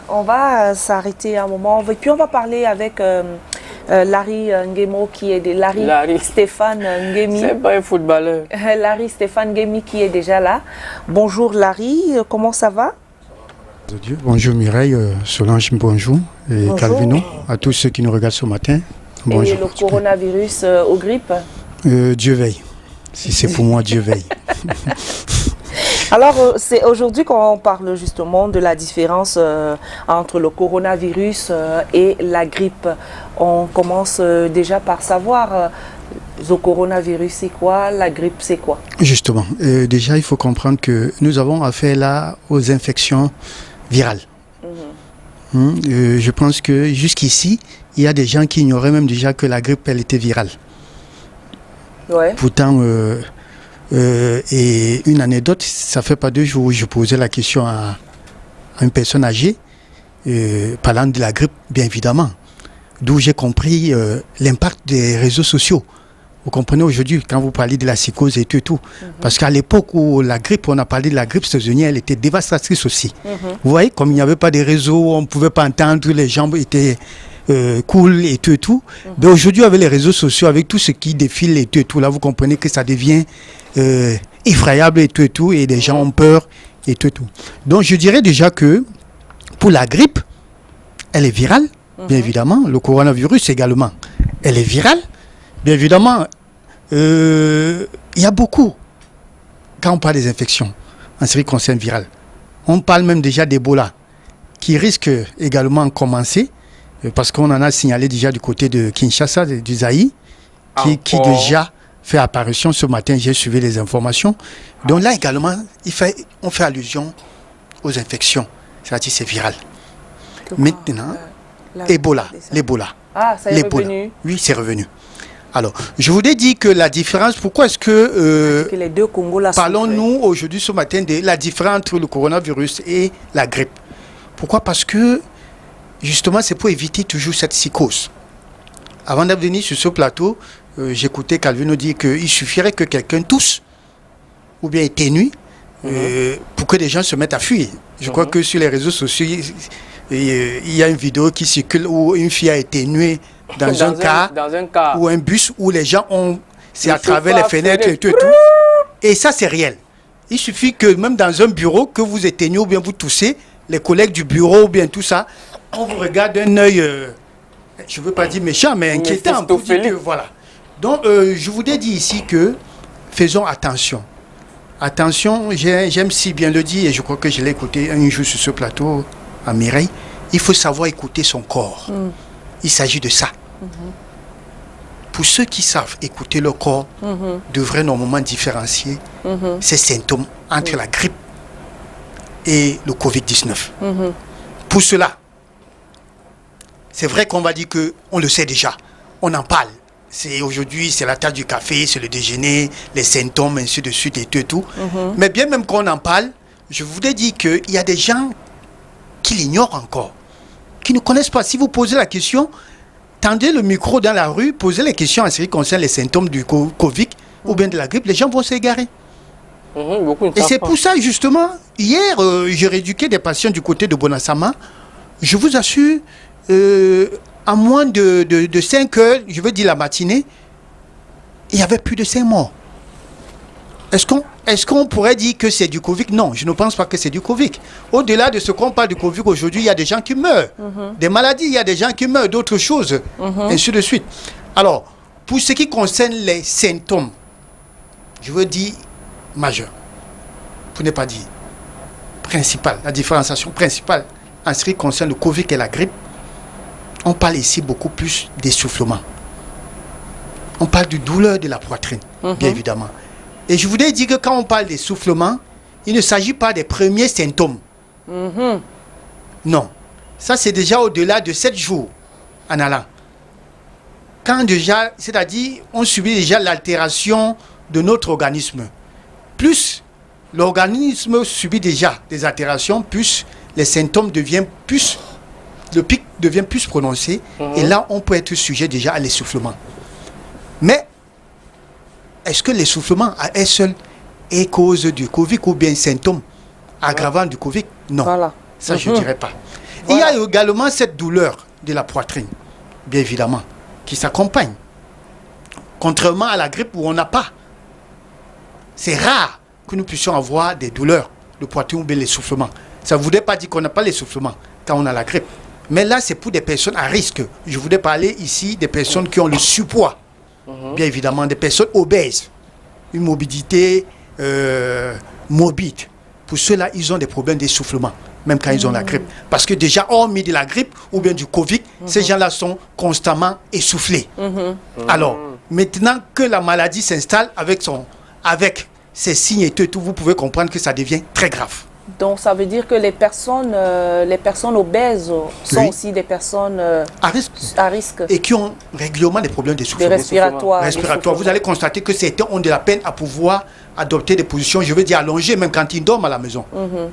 On va s'arrêter un moment et puis on va parler avec Larry Nguemo qui est Larry Stéphane Nguemi. C'est pas un footballeur. Larry Stéphane Nguemi qui est déjà là. Bonjour Larry, comment ça va? Bonjour Mireille, Solange, bonjour. Et bonjour. Calvino, à tous ceux qui nous regardent ce matin. Bonjour. Et le coronavirus aux grippes? Dieu veille. Si c'est pour moi, Dieu veille. Alors, c'est aujourd'hui qu'on parle justement de la différence entre le coronavirus et la grippe. On commence déjà par savoir le coronavirus c'est quoi, la grippe c'est quoi? Justement, déjà il faut comprendre que nous avons affaire là aux infections virales. Je pense que jusqu'ici, il y a des gens qui ignoraient même déjà que la grippe elle était virale. Ouais. Pourtant, et une anecdote, ça fait pas 2 jours où je posais la question à une personne âgée, parlant de la grippe, bien évidemment, d'où j'ai compris l'impact des réseaux sociaux. Vous comprenez aujourd'hui, quand vous parlez de la psychose et tout, parce qu'à l'époque où la grippe, on a parlé de la grippe saisonnière, elle était dévastatrice aussi. Vous voyez, comme il n'y avait pas de réseau, on ne pouvait pas entendre, les gens étaient cool et tout. Mais aujourd'hui, avec les réseaux sociaux, avec tout ce qui défile et tout, là, vous comprenez que ça devient effrayable et tout, et les gens ont peur et tout. Donc, je dirais déjà que pour la grippe, elle est virale, bien évidemment. Le coronavirus également, elle est virale. Bien évidemment, il y a beaucoup, quand on parle des infections, en ce qui concerne virale, on parle même déjà d'Ebola, qui risque également de commencer, parce qu'on en a signalé déjà du côté de Kinshasa, du Zaïre, qui déjà fait apparition ce matin, j'ai suivi les informations. Donc là également, on fait allusion aux infections, c'est-à-dire c'est viral. Maintenant, l'Ebola. Ah, ça est revenu? Oui, c'est revenu. Alors, je vous ai dit que la différence, pourquoi est-ce que, les deux Congos parlons-nous aujourd'hui ce matin de la différence entre le coronavirus et la grippe? Pourquoi? Parce que, justement, c'est pour éviter toujours cette psychose. Avant de venir sur ce plateau, j'écoutais Calvino dire qu'il suffirait que quelqu'un tousse ou bien éternue pour que les gens se mettent à fuir. Je crois que sur les réseaux sociaux, il y a une vidéo qui circule où une fille a éternué dans un car ou un bus où les gens c'est à travers les fenêtres et tout. Et ça, c'est réel. Il suffit que même dans un bureau, que vous éteignez ou bien vous toussez, les collègues du bureau ou bien tout ça, on vous regarde d'un œil, je ne veux pas dire méchant, mais inquiétant. Pour dire que, voilà. Donc, je vous ai dit ici que faisons attention. Attention, j'aime si bien le dire, et je crois que je l'ai écouté un jour sur ce plateau à Mireille, il faut savoir écouter son corps. Il s'agit de ça. Pour ceux qui savent écouter leur corps, devraient normalement différencier ces symptômes entre la grippe et le Covid-19. Pour cela, c'est vrai qu'on va dire qu'on le sait déjà, on en parle. Aujourd'hui, c'est la tasse du café, c'est le déjeuner, les symptômes, ainsi de suite et tout. Mais bien même qu'on en parle, je voudrais dire qu'il y a des gens qui l'ignorent encore, qui ne connaissent pas. Si vous posez la question, tendez le micro dans la rue, posez les questions en ce qui concerne les symptômes du Covid ou bien de la grippe, les gens vont s'égarer. Et c'est pour ça, justement, hier, j'ai rééduqué des patients du côté de Bonasama. Je vous assure, à moins de 5 heures, je veux dire la matinée, il y avait plus de 5 morts. Est-ce qu'on pourrait dire que c'est du Covid? Non, je ne pense pas que c'est du Covid. Au-delà de ce qu'on parle du Covid aujourd'hui, il y a des gens qui meurent. Des maladies, il y a des gens qui meurent, d'autres choses, ainsi de suite. Alors, pour ce qui concerne les symptômes, je veux dire majeur, pour ne pas dire principal, la différenciation principale en ce qui concerne le Covid et la grippe, on parle ici beaucoup plus d'essoufflement. On parle de douleur de la poitrine, bien évidemment. Et je voudrais dire que quand on parle d'essoufflement, il ne s'agit pas des premiers symptômes. Non. Ça, c'est déjà au-delà de 7 jours en allant. Quand déjà, c'est-à-dire, on subit déjà l'altération de notre organisme. Plus l'organisme subit déjà des altérations, plus les symptômes deviennent plus, le pic devient plus prononcé. Et là, on peut être sujet déjà à l'essoufflement. Mais est-ce que l'essoufflement à elle seule est cause du Covid ou bien symptôme aggravant du Covid? Non, ça je ne dirais pas. Il y a également cette douleur de la poitrine, bien évidemment, qui s'accompagne. Contrairement à la grippe où on n'a pas. C'est rare que nous puissions avoir des douleurs de poitrine ou bien l'essoufflement. Ça ne voudrait pas dire qu'on n'a pas l'essoufflement quand on a la grippe. Mais là, c'est pour des personnes à risque. Je voudrais parler ici des personnes qui ont le surpoids. Bien évidemment, des personnes obèses. Une mobilité mobile. Pour ceux-là, ils ont des problèmes d'essoufflement, même quand ils ont la grippe. Parce que déjà, hormis de la grippe ou bien du Covid, ces gens-là sont constamment essoufflés. Alors, maintenant que la maladie s'installe avec ses signes et tout, vous pouvez comprendre que ça devient très grave. Donc, ça veut dire que les personnes obèses sont aussi des personnes à risque. Et qui ont régulièrement des problèmes d'essoufflement. Respiratoires. Vous allez constater que certains ont de la peine à pouvoir adopter des positions, je veux dire allongées, même quand ils dorment à la maison.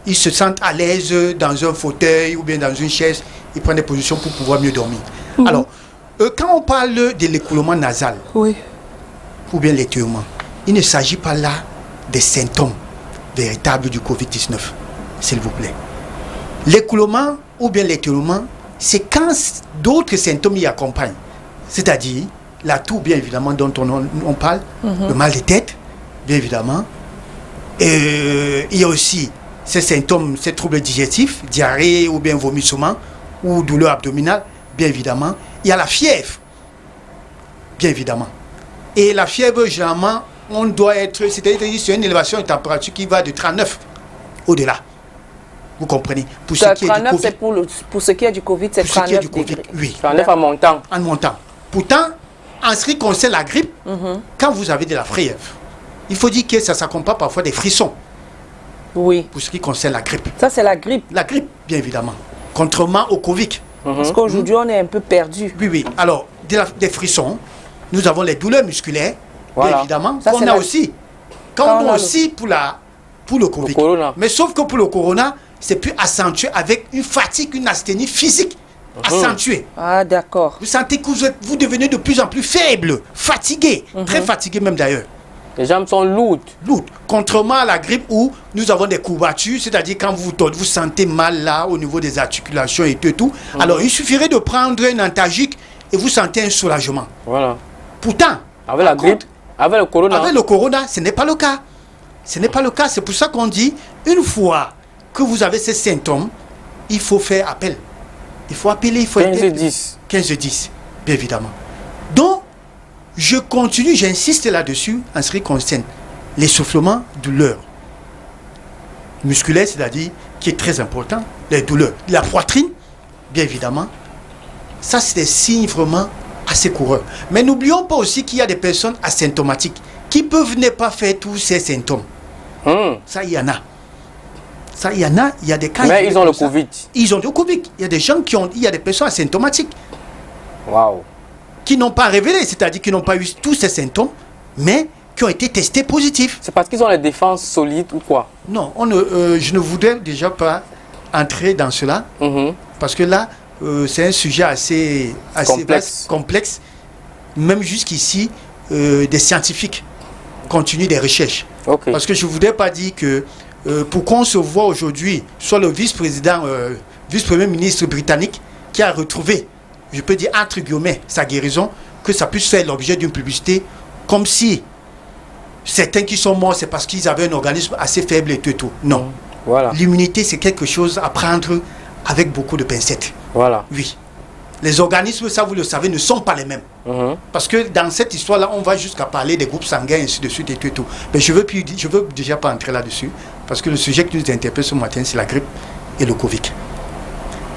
Ils se sentent à l'aise dans un fauteuil ou bien dans une chaise. Ils prennent des positions pour pouvoir mieux dormir. Alors, quand on parle de l'écoulement nasal, ou bien l'étiolement, il ne s'agit pas là des symptômes véritables du Covid-19, s'il vous plaît. L'écoulement ou bien l'étiolement, c'est quand d'autres symptômes y accompagnent. C'est-à-dire la toux, bien évidemment, dont on parle, le mal de tête, bien évidemment. Et il y a aussi ces symptômes, ces troubles digestifs, diarrhée ou bien vomissement ou douleur abdominale, bien évidemment. Il y a la fièvre, bien évidemment. Et la fièvre, généralement, on doit être, c'est-à-dire sur une élévation de température qui va de 39 au-delà. Vous comprenez? Pour ce qui est du Covid, pour ce qui est du Covid, c'est 39 degrés. Oui. 39 en montant. En montant. Pourtant, en ce qui concerne la grippe, quand vous avez de la fièvre, il faut dire que ça s'accompagne parfois des frissons. Oui. Pour ce qui concerne la grippe. Ça, c'est la grippe. La grippe, bien évidemment. Contrairement au Covid. Parce qu'aujourd'hui, on est un peu perdu. Oui, oui. Alors, des frissons. Nous avons les douleurs musculaires, bien évidemment. Ça, qu'on a aussi. Quand on a aussi pour le Covid. Mais sauf que pour le corona, c'est plus accentué avec une fatigue, une asthénie physique accentuée. Ah, d'accord. Vous sentez que vous devenez de plus en plus faible, fatigué, très fatigué même d'ailleurs. Les jambes sont lourdes. Contrairement à la grippe où nous avons des courbatures, c'est-à-dire quand vous sentez mal là au niveau des articulations et tout. Alors il suffirait de prendre un antalgique et vous sentez un soulagement. Voilà. Pourtant, avec la grippe, avec le corona, ce n'est pas le cas. Ce n'est pas le cas. C'est pour ça qu'on dit, une fois que vous avez ces symptômes, il faut faire appel. Il faut appeler, il faut 15-10. 15-10, bien évidemment. Donc, je continue, j'insiste là-dessus en ce qui concerne l'essoufflement, douleur musculaire, c'est-à-dire qui est très important, les douleurs. La poitrine, bien évidemment, ça c'est des signes vraiment assez coureurs. Mais n'oublions pas aussi qu'il y a des personnes asymptomatiques qui peuvent ne pas faire tous ces symptômes. Ça, il y en a. Ça, il y en a, il y a des cas. Mais ils ont le Covid. Ils ont le Covid. Il y a des gens il y a des personnes asymptomatiques. Waouh. Qui n'ont pas révélé, c'est-à-dire qui n'ont pas eu tous ces symptômes, mais qui ont été testés positifs. C'est parce qu'ils ont les défenses solides ou quoi? Non, je ne voudrais déjà pas entrer dans cela, parce que là, c'est un sujet assez complexe. Même jusqu'ici, des scientifiques continuent des recherches. Parce que je ne voudrais pas dire que pourquoi on se voit aujourd'hui, soit le vice-premier ministre britannique qui a retrouvé, je peux dire entre guillemets, sa guérison, que ça puisse faire l'objet d'une publicité, comme si certains qui sont morts, c'est parce qu'ils avaient un organisme assez faible et tout. Non. Voilà. L'immunité, c'est quelque chose à prendre avec beaucoup de pincettes. Voilà. Oui. Les organismes, ça vous le savez, ne sont pas les mêmes. Parce que dans cette histoire-là, on va jusqu'à parler des groupes sanguins, ainsi de suite et tout. Mais je veux déjà pas entrer là-dessus, parce que le sujet qui nous interpelle ce matin, c'est la grippe et le Covid.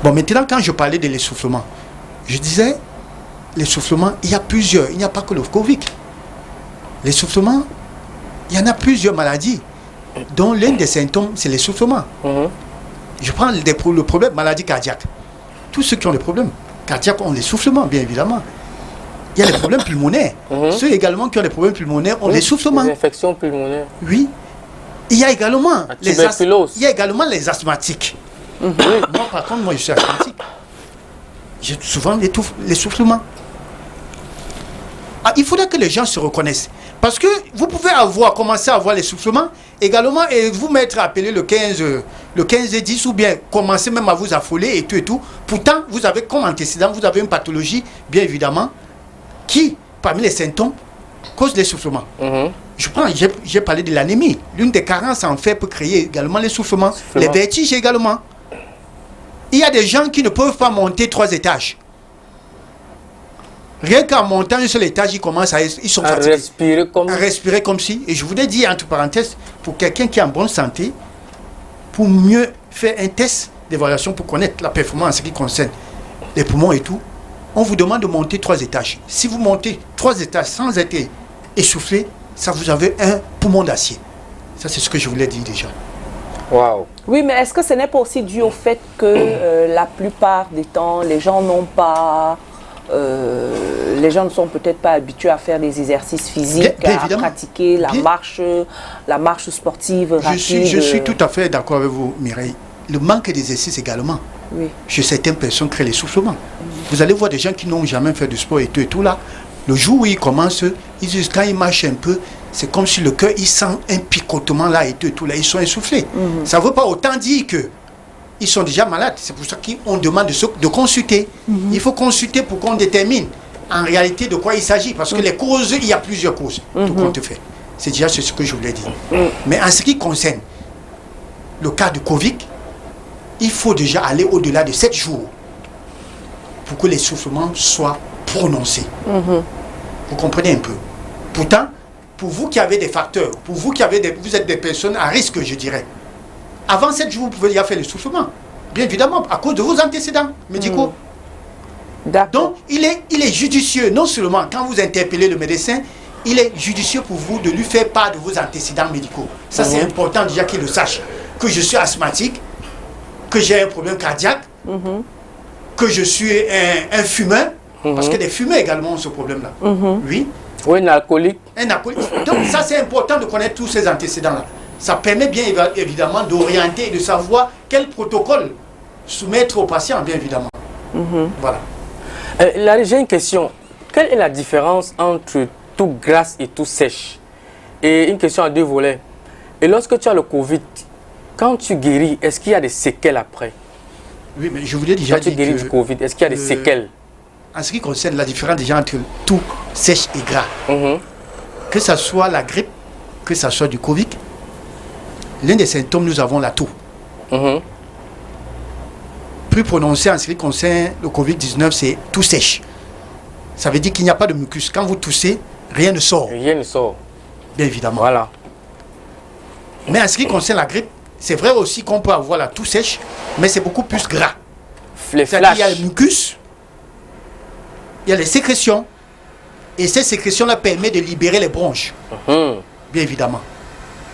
Bon, maintenant, quand je parlais de l'essoufflement, je disais, l'essoufflement, il y a plusieurs, il n'y a pas que le Covid. L'essoufflement, il y en a plusieurs maladies, dont l'un des symptômes, c'est l'essoufflement. Je prends le problème maladie cardiaque. Tous ceux qui ont des problèmes cardiaques ont l'essoufflement, bien évidemment. Il y a les problèmes pulmonaires. Ceux également qui ont des problèmes pulmonaires ont l'essoufflement. Les infections pulmonaires. Oui. Il y a également les asthmatiques. Moi, par contre, moi, je suis asthmatique. J'ai souvent l'essoufflement. il faudrait que les gens se reconnaissent. Parce que vous pouvez commencer à avoir l'essoufflement également et vous mettre à appeler le 15-10 ou bien commencer même à vous affoler et tout. Pourtant, vous avez comme antécédent, vous avez une pathologie, bien évidemment, qui, parmi les symptômes, cause l'essoufflement. J'ai parlé de l'anémie. L'une des carences en fait peut créer également l'essoufflement, les vertiges également. Il y a des gens qui ne peuvent pas monter 3 étages. Rien qu'en montant un seul étage, ils sont fatigués. À respirer comme si. Et je voudrais dire, entre parenthèses, pour quelqu'un qui est en bonne santé, pour mieux faire un test d'évaluation pour connaître la performance en ce qui concerne les poumons et tout, on vous demande de monter 3 étages. Si vous montez 3 étages sans être essoufflé, ça vous avez un poumon d'acier. Ça, c'est ce que je voulais dire déjà. Wow. Oui, mais est-ce que ce n'est pas aussi dû au fait que la plupart des temps, les gens n'ont pas... les gens ne sont peut-être pas habitués à faire des exercices physiques, à pratiquer la marche sportive rapide. Je suis tout à fait d'accord avec vous, Mireille. Le manque d'exercice également. Oui. Chez certaines personnes crée l'essoufflement. Vous allez voir des gens qui n'ont jamais fait de sport et tout là. Le jour où ils commencent, ils disent quand ils marchent un peu, c'est comme si le cœur il sent un picotement là et tout là. Ils sont essoufflés. Ça ne veut pas autant dire que ils sont déjà malades. C'est pour ça qu'on demande de consulter. Il faut consulter pour qu'on détermine en réalité de quoi il s'agit. Parce que les causes, il y a plusieurs causes. Tout compte fait. C'est déjà ce que je voulais dire. Mais en ce qui concerne le cas de Covid, il faut déjà aller au-delà de 7 jours pour que l'essoufflement soit prononcé. Vous comprenez un peu. Pourtant, pour vous qui avez des facteurs, pour vous qui avez vous êtes des personnes à risque, je dirais, avant 7 jours, vous pouvez déjà faire l'essoufflement. Bien évidemment, à cause de vos antécédents médicaux. Donc, il est judicieux, non seulement quand vous interpellez le médecin, il est judicieux pour vous de lui faire part de vos antécédents médicaux. Ça, c'est important déjà qu'il le sache. Que je suis asthmatique, que j'ai un problème cardiaque, que je suis un fumeur, parce que des fumeurs également ont ce problème-là. Oui. Ou un alcoolique. Un alcoolique. Donc, ça, c'est important de connaître tous ces antécédents-là. Ça permet bien évidemment d'orienter et de savoir quel protocole soumettre au patient, bien évidemment. Voilà. Là, j'ai une question. Quelle est la différence entre tout grasse et tout sèche? Et une question à 2 volets. Et lorsque tu as le Covid, quand tu guéris, est-ce qu'il y a des séquelles après? Oui, mais je voulais déjà dire. Quand tu guéris du Covid, est-ce qu'il y a des séquelles? En ce qui concerne la différence déjà entre tout sèche et gras, que ce soit la grippe, que ce soit du Covid, l'un des symptômes, nous avons la toux. Plus prononcé en ce qui concerne le Covid-19, c'est tout sèche. Ça veut dire qu'il n'y a pas de mucus. Quand vous toussez, rien ne sort. Rien ne sort. Bien évidemment. Voilà. Mais en ce qui concerne la grippe, c'est vrai aussi qu'on peut avoir la toux sèche, mais c'est beaucoup plus gras. C'est-à-dire qu'il y a le mucus, il y a les sécrétions, et ces sécrétions-là permettent de libérer les bronches. Bien évidemment.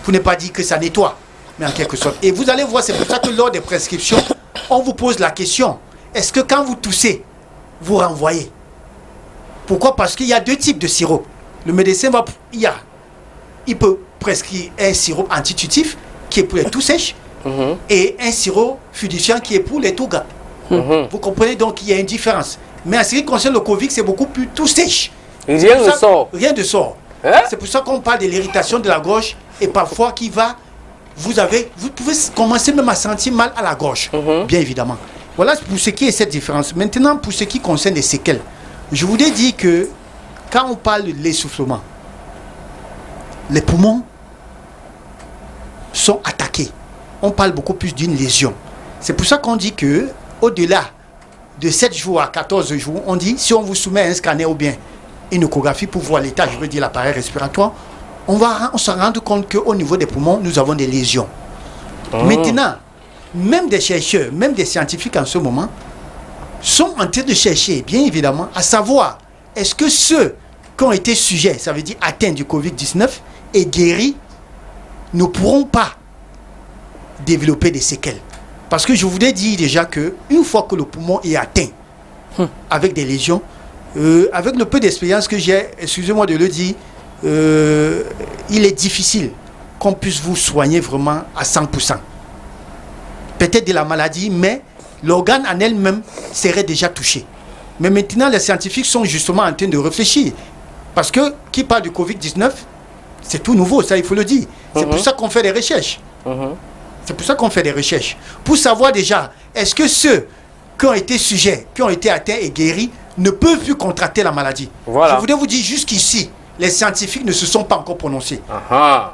Pour ne pas dire que ça nettoie, mais en quelque sorte. Et vous allez voir, c'est pour ça que lors des prescriptions, on vous pose la question, est-ce que quand vous toussez, vous renvoyez? Pourquoi? Parce qu'il y a 2 types de sirop. Le médecin il peut prescrire un sirop antitutif qui est pour les toux sèches et un sirop fluidifiant qui est pour les toux gras. Vous comprenez donc qu'il y a une différence. Mais en ce qui concerne le Covid, c'est beaucoup plus tout sèche. Rien ne sort. Rien ne sort. C'est pour ça qu'on parle de l'irritation de la gorge et parfois vous pouvez commencer même à sentir mal à la gorge, bien évidemment. Voilà pour ce qui est cette différence. Maintenant, pour ce qui concerne les séquelles, je voudrais dire que quand on parle de l'essoufflement, les poumons sont attaqués. On parle beaucoup plus d'une lésion. C'est pour ça qu'on dit que au-delà de 7 jours à 14 jours, on dit, si on vous soumet un scanner ou bien une échographie pour voir l'état, je veux dire l'appareil respiratoire, on se rend compte qu'au niveau des poumons, nous avons des lésions. Maintenant, même des chercheurs, même des scientifiques en ce moment, sont en train de chercher, bien évidemment, à savoir, est-ce que ceux qui ont été sujets, ça veut dire atteints du Covid-19 et guéris, ne pourront pas développer des séquelles. Parce que je voudrais dire déjà qu'une fois que le poumon est atteint avec des lésions, avec le peu d'expérience que j'ai, excusez-moi de le dire, il est difficile qu'on puisse vous soigner vraiment à 100%. Peut-être de la maladie, mais l'organe en elle-même serait déjà touché. Mais maintenant, les scientifiques sont justement en train de réfléchir Parce que qui parle du Covid-19, c'est tout nouveau, ça il faut le dire. C'est pour ça qu'on fait des recherches. C'est pour ça qu'on fait des recherches. Pour savoir déjà, est-ce que ceux qui ont été sujets, qui ont été atteints et guéris, ne peuvent plus contracter la maladie. Voilà. Je voudrais vous dire jusqu'ici, les scientifiques ne se sont pas encore prononcés.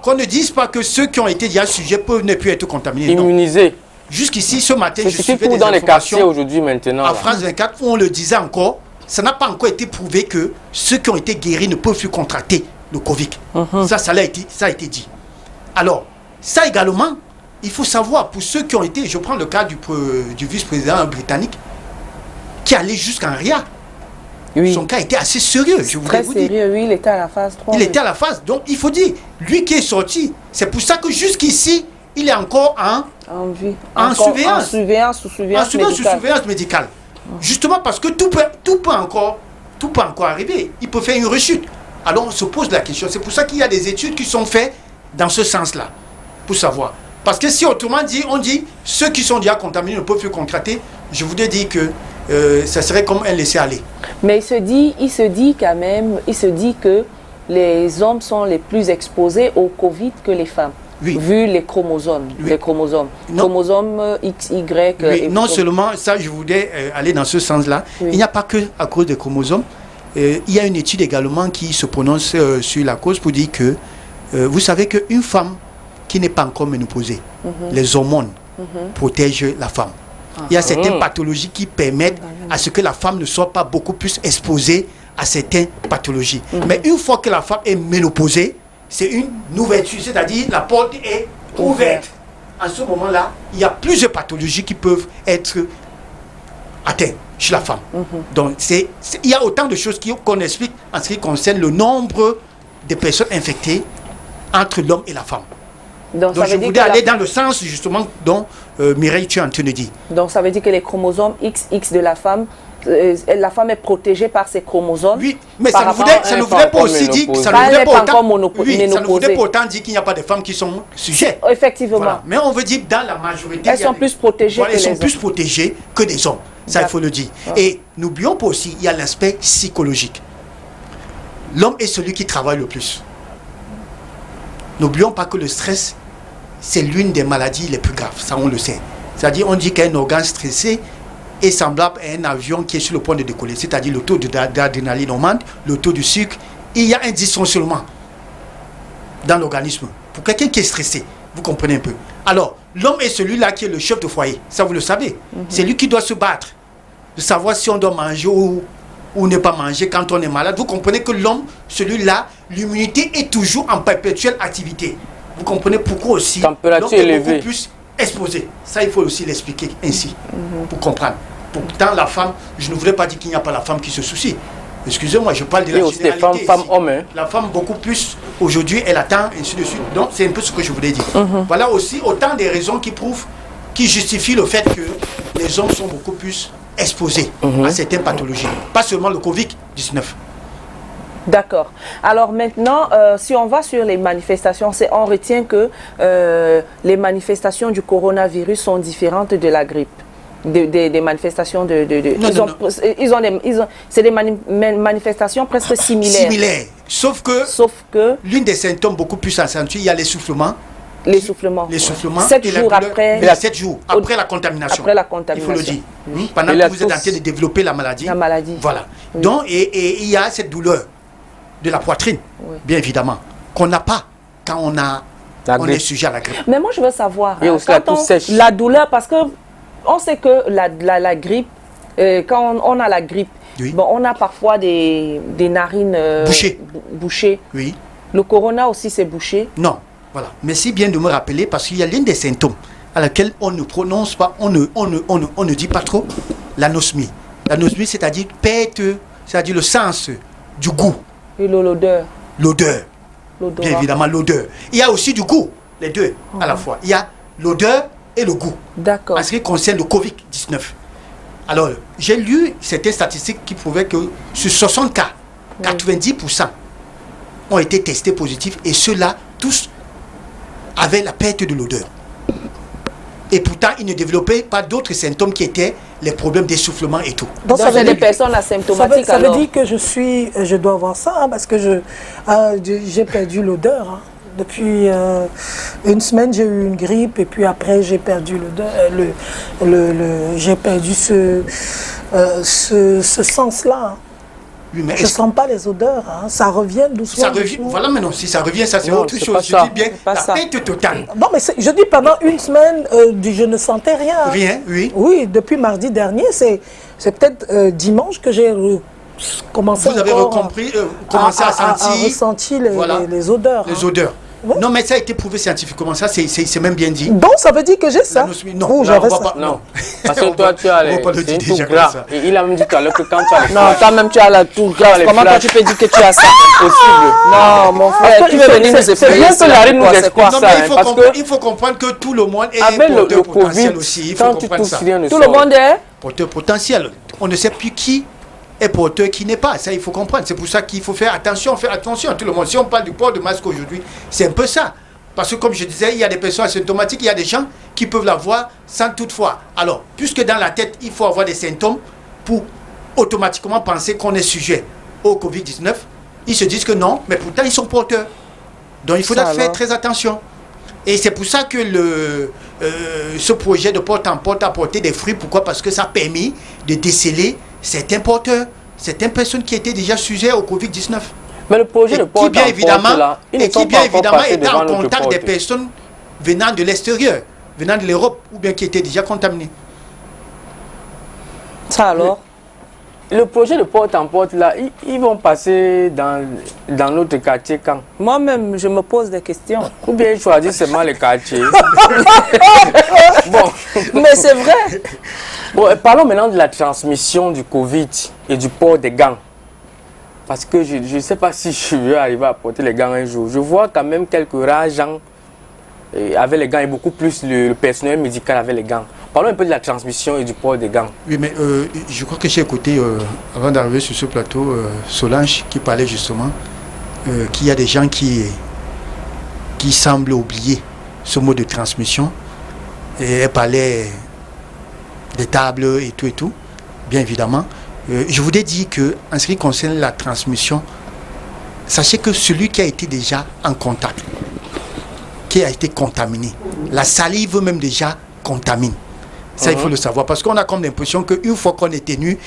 Qu'on ne dise pas que ceux qui ont été déjà sujets peuvent ne plus être contaminés. Immunisés. Jusqu'ici, ce matin, je suivais des dans les quartiers aujourd'hui maintenant. En France 24, où on le disait encore, ça n'a pas encore été prouvé que ceux qui ont été guéris ne peuvent plus contracter le Covid. Ça a été dit. Alors, ça également, il faut savoir, pour ceux qui ont été, je prends le cas du vice-président britannique, qui allait jusqu'en RIA. Oui. Son cas était assez sérieux, je voudrais vous dire. Très sérieux, oui, il était à la phase 3. Il était à la phase, donc il faut dire, lui qui est sorti, c'est pour ça que jusqu'ici, il est encore en surveillance médicale. Justement parce que tout peut encore arriver. Il peut faire une rechute. Alors on se pose la question. C'est pour ça qu'il y a des études qui sont faites dans ce sens-là, pour savoir. Parce que si autrement dit, on dit ceux qui sont déjà contaminés ne peuvent plus contracter, je voudrais dire que ça serait comme un laisser-aller. Mais il se dit quand même, que les hommes sont les plus exposés au Covid que les femmes. Oui. Vu les chromosomes. Oui. Les chromosomes. Chromosomes X, Y. Oui. Non seulement ça, je voudrais aller dans ce sens-là. Oui. Il n'y a pas que à cause des chromosomes. Il y a une étude également qui se prononce sur la cause pour dire que vous savez qu'une femme qui n'est pas encore ménopausée, les hormones protègent la femme. Il y a certaines pathologies qui permettent à ce que la femme ne soit pas beaucoup plus exposée à certaines pathologies. Mais une fois que la femme est ménopausée, c'est une ouverture, c'est-à-dire la porte est ouverte. En ce moment-là, il y a plusieurs pathologies qui peuvent être atteintes chez la femme. Donc, il y a autant de choses qu'on explique en ce qui concerne le nombre de personnes infectées entre l'homme et la femme. Donc je voudrais aller dans le sens justement dont Mireille, tu es en train de dire. Donc ça veut dire que les chromosomes XX de la femme est protégée par ses chromosomes. Oui, mais ça ne voudrait pas aussi dire qu'il n'y a pas de femmes qui sont sujets. Effectivement. Voilà. Mais on veut dire dans la majorité. Elles sont plus protégées que les hommes. Elles sont plus protégées que des hommes. Ça, il faut le dire. Et n'oublions pas aussi, il y a l'aspect psychologique. L'homme est celui qui travaille le plus. N'oublions pas que le stress, c'est l'une des maladies les plus graves. Ça, on le sait. C'est-à-dire, on dit qu'un organe stressé est semblable à un avion qui est sur le point de décoller. C'est-à-dire, le taux d'adrénaline augmente, le taux du sucre. Il y a un dysfonctionnement dans l'organisme. Pour quelqu'un qui est stressé, vous comprenez un peu. Alors, l'homme est celui-là qui est le chef de foyer. Ça, vous le savez. C'est lui qui doit se battre. De savoir si on doit manger ou ne pas manger quand on est malade. Vous comprenez que l'homme, celui-là, l'immunité est toujours en perpétuelle activité. Vous comprenez pourquoi aussi température élevée, beaucoup plus exposé. Ça, il faut aussi l'expliquer ainsi, pour comprendre. Pourtant, la femme, je ne voudrais pas dire qu'il n'y a pas la femme qui se soucie. Excusez-moi, je parle de la généralité. Femmes, hein. La femme, beaucoup plus, aujourd'hui, elle attend, et ainsi de suite. Donc, c'est un peu ce que je voulais dire. Voilà aussi autant des raisons qui justifient le fait que les hommes sont beaucoup plus exposés à certaines pathologies. Pas seulement le Covid-19. D'accord. Alors maintenant, si on va sur les manifestations, on retient que les manifestations du coronavirus sont différentes de la grippe. Des manifestations c'est des manifestations presque similaires. Sauf que l'une des symptômes beaucoup plus accentués, il y a l'essoufflement. L'essoufflement. 7 jours après. 7 jours après la contamination. Après la contamination. Il faut le dire. Pendant que vous êtes en train de développer la maladie. Voilà. Oui. Donc, et il y a cette douleur de la poitrine, bien évidemment, qu'on n'a pas quand on est sujet à la grippe. Mais moi, je veux savoir, la douleur, parce que on sait que la grippe, quand on a la grippe, bon, on a parfois des narines bouchées. Oui. Le corona aussi, c'est bouché. Non. Voilà. Merci bien de me rappeler parce qu'il y a l'un des symptômes à laquelle on ne prononce pas, on ne dit pas trop, l'anosmie. L'anosmie, c'est-à-dire perte, c'est-à-dire le sens du goût. Et l'odeur. L'odeur. Bien évidemment, l'odeur. Il y a aussi du goût, les deux à la fois. Il y a l'odeur et le goût. D'accord. En ce qui concerne le Covid-19. Alors, j'ai lu certaines statistiques qui prouvaient que sur 60 cas, 90% ont été testés positifs et ceux-là, tous, avaient la perte de l'odeur. Et pourtant, ils ne développaient pas d'autres symptômes qui étaient les problèmes d'essoufflement et tout. Donc ça veut des personnes asymptomatiques. Ça veut dire que je dois avoir ça, hein, parce que j'ai perdu l'odeur. Hein. Depuis une semaine, j'ai eu une grippe et puis après, j'ai perdu j'ai perdu ce sens-là. Hein. Oui, je ne sens pas les odeurs, hein. Ça revient doucement. Ça revient, voilà, mais non, si ça revient, ça c'est autre chose. Je dis bien la perte totale. Non, mais je dis pendant une semaine, je ne sentais rien. Rien, oui. Oui, depuis mardi dernier, c'est peut-être dimanche que j'ai commencé Vous avez commencé à sentir. Ressentir les odeurs. Les odeurs. Ouais. Non, mais ça a été prouvé scientifiquement, ça c'est même bien dit. Donc ça veut dire que j'ai ça. Non, j'avais ça. Non, parce que toi tu as les tout gras. Et il a même dit tout à l'heure que quand tu as les non, toi-même tu as la tout gras. Comment toi tu peux dire que tu as ça? Impossible. Non, mon frère, tu veux venir nous expliquer. C'est bien que Larry nous explique ça. Il faut comprendre que tout le monde est porteur potentiel aussi. Il faut comprendre ça. Tout le monde est porteur potentiel. On ne sait plus qui est porteur, qui n'est pas. Ça, il faut comprendre. C'est pour ça qu'il faut faire attention à tout le monde. Si on parle du port de masque aujourd'hui, c'est un peu ça. Parce que comme je disais, il y a des personnes asymptomatiques, il y a des gens qui peuvent l'avoir sans toutefois. Alors, puisque dans la tête, il faut avoir des symptômes pour automatiquement penser qu'on est sujet au Covid-19, ils se disent que non, mais pourtant ils sont porteurs. Donc il faudra faire très attention. Et c'est pour ça que ce projet de porte en porte a porté des fruits. Pourquoi? Parce que ça a permis de déceler certains porteurs, certaines personnes qui étaient déjà sujets au Covid-19. Mais le projet de porte en porte là, qui bien évidemment étaient en contact des personnes venant de l'extérieur, venant de l'Europe, ou bien qui étaient déjà contaminées. Ça alors? Le projet de porte en porte là, ils vont passer dans notre quartier quand? Moi-même, je me pose des questions. Ou bien ils choisissent seulement les quartiers. Bon. Mais c'est vrai. Bon, parlons maintenant de la transmission du Covid et du port des gants. Parce que je ne sais pas si je vais arriver à porter les gants un jour. Je vois quand même quelques rares gens avec les gants et beaucoup plus le personnel médical avec les gants. Parlons un peu de la transmission et du port des gants. Oui, mais je crois que j'ai écouté, avant d'arriver sur ce plateau, Solange qui parlait justement qu'il y a des gens qui semblent oublier ce mot de transmission. Et elle parlait des tables et tout, bien évidemment. Je voudrais dire qu'en ce qui concerne la transmission, sachez que celui qui a été déjà en contact, qui a été contaminé, la salive même déjà contamine. Ça, il faut le savoir. Parce qu'on a comme l'impression qu'une fois qu'on est tenu,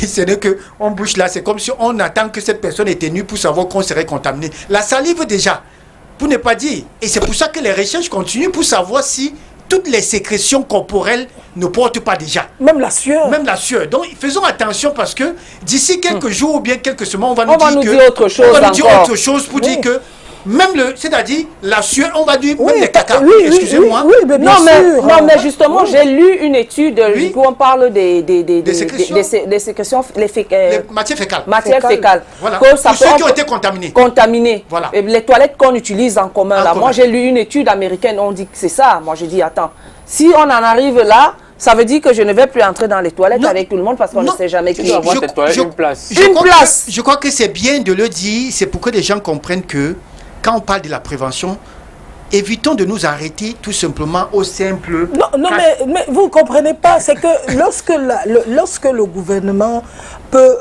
c'est qu'on bouge là, c'est comme si on attend que cette personne est tenue pour savoir qu'on serait contaminé. La salive déjà, pour ne pas dire. Et c'est pour ça que les recherches continuent pour savoir si toutes les sécrétions corporelles ne portent pas déjà. Même la sueur. Même la sueur. Donc faisons attention parce que d'ici quelques jours ou bien quelques semaines, on va nous dire autre chose. On va nous dire autre chose pour dire que même c'est-à-dire la sueur, on va dire même les caca. Excusez-moi. Non, mais justement, j'ai lu une étude où on parle des sécrétions, les matières fécales. Voilà. Que ça ceux qui ont été contaminés. Voilà. Et les toilettes qu'on utilise en commun. Là. Moi, j'ai lu une étude américaine, on dit que c'est ça. Moi, j'ai dit, attends, si on en arrive là, ça veut dire que je ne vais plus entrer dans les toilettes avec tout le monde parce qu'on ne sait jamais qui avoir une place. Je crois que c'est bien de le dire. C'est pour que les gens comprennent que quand on parle de la prévention, évitons de nous arrêter tout simplement au simple... Non, mais vous ne comprenez pas, c'est que lorsque le gouvernement peut